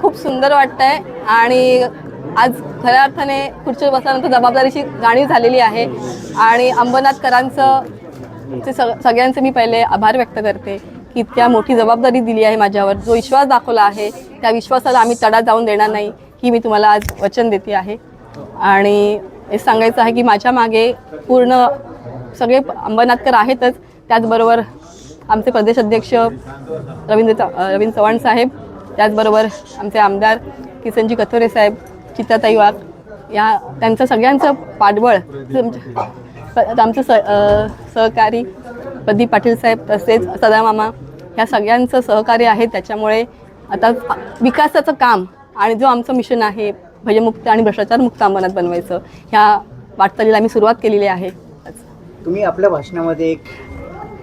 खूप सुंदर वाटतंय आणि आज खऱ्या अर्थाने खुर्चीवर बसल्यानंतर जबाबदारीची जाणीव झालेली आहे आणि अंबरनाथकरांचं सगळ्यांचे मी पहिले आभार व्यक्त करते की इतक्या मोठी जबाबदारी दिली आहे माझ्यावर, जो विश्वास दाखवला आहे त्या विश्वासाला आम्ही तडा जाऊन देणार नाही ही मी तुम्हाला आज वचन देते आहे. आणि हे सांगायचं आहे की माझ्या मागे पूर्ण सगळे अंबरनाथकर आहेतच, त्याचबरोबर आमचे प्रदेश अध्यक्ष रवींद्र चव्हाण साहेब, त्याचबरोबर आमचे आमदार किसनजी कथोरे साहेब, चित्राताई वाघ, या त्यांचं सगळ्यांचं पाठबळ, आमचं सहकारी प्रदीप पाटील साहेब तसेच सदामामा, ह्या सगळ्यांचं सहकार्य आहे. त्याच्यामुळे आता विकासाचं काम आणि जो आमचं मिशन आहे भयमुक्त आणि भ्रष्टाचारमुक्त अंबरनाथ बनवायचं, ह्या वाटचालीला आम्ही सुरुवात केलेली आहे. तुम्ही आपल्या भाषणामध्ये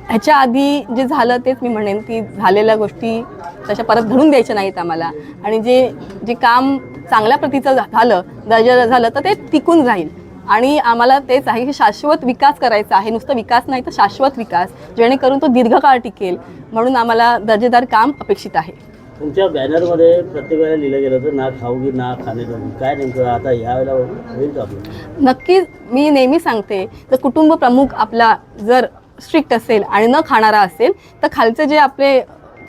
ह्याच्या आधी जे झालं तेच मी म्हणेन की झालेल्या गोष्टी तशा परत धरून द्यायच्या नाहीत आम्हाला, आणि जे काम चांगल्या प्रतीचं झालं, दर्जाचं झालं तर ते टिकून राहील. आणि आम्हाला तेच आहे की शाश्वत विकास करायचा आहे, नुसतं विकास नाही तर शाश्वत विकास, जेणेकरून तो दीर्घकाळ टिकेल, म्हणून आम्हाला दर्जेदार काम अपेक्षित आहे. तुमच्या बॅनरमध्ये प्रत्येक वेळेला लिहिलं गेलं तर ना खाऊगी ना खाणेजोगी, काय नेमकं आता यावेळेला होईल का आपलं? नक्कीच मी नेहमी सांगते तर कुटुंब प्रमुख आपला जर स्ट्रिक्ट असेल आणि न खाणारा असेल तर खालचे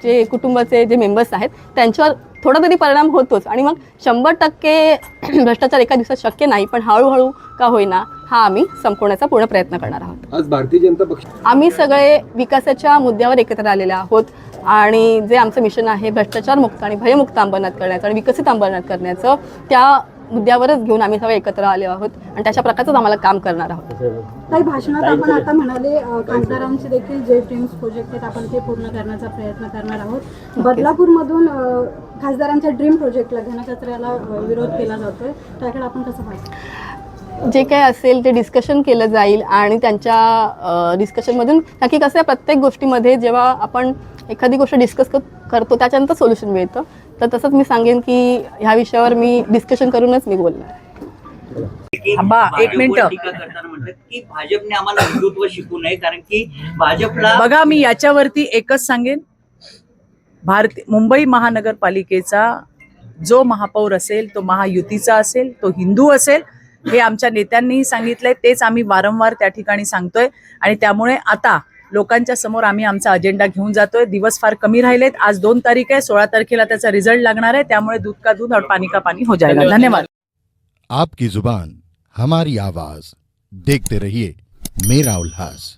जे कुटुंबाचे जे मेंबर्स आहेत त्यांच्यावर थोडा तरी परिणाम होतोच. आणि मग 100% भ्रष्टाचार एका दिवसात शक्य नाही, पण हळूहळू का होईना हा आम्ही संपवण्याचा पूर्ण प्रयत्न करणार आहोत. आज भारतीय जनता पक्ष आम्ही सगळे विकासाच्या मुद्द्यावर एकत्र आलेले आहोत आणि जे आमचं मिशन आहे भ्रष्टाचार मुक्त आणि भयमुक्त अंबरनाथ करण्याचं आणि विकसित अंबरनाथ करण्याचं, त्या मुद्द्यावरच घेऊन आम्ही सगळे एकत्र आले आहोत आणि तशा प्रकारचंच आम्हाला काम करणार आहोत. काही भाषणात आपण आता म्हणाले खासदारांचे देखील जे ड्रीम्स प्रोजेक्ट आहेत आपण ते पूर्ण करण्याचा प्रयत्न करणार आहोत. बदलापूरमधून खासदारांच्या ड्रीम प्रोजेक्टला घनकचऱ्याला विरोध केला जातोय, त्याकडे आपण कसं पाहतो? जे काय असेल ते डिस्कशन केलं जाईल आणि त्यांच्या डिस्कशनमधून नक्की कसं आहे, प्रत्येक गोष्टीमध्ये जेव्हा आपण एखादी गोष्ट डिस्कस करतो त्याच्यानंतर सोल्युशन मिळतं, तर तसंच मी सांगेन की ह्या विषयावर मी डिस्कशन करूनच मी बोलणार. एक मिनिट की भाजपने आम्हाला हिंदुत्व शिकू नये, कारण की भाजपला बघा, मी याच्यावरती एकच सांगेन, मुंबई महानगरपालिकेचा जो महापौर असेल तो महायुतीचा असेल, तो हिंदू असेल, हे आमच्या नेत्यांनीही सांगितलंय, तेच आम्ही वारंवार त्या ठिकाणी सांगतोय. आणि त्यामुळे आता लोकांच्या समोर आम्ही आमचा अजेंडा घेऊन जातोय. दिवस फार कमी राहिलेत, आज 2 तारीख आहे, 16 तारखेला त्याचा रिझल्ट लागणार आहे, त्यामुळे दूध का दूध और पानी का पानी हो जाएगा. धन्यवाद. आपकी जुबान हमारी आवाज, देखते रहिए मेरा उल्लास.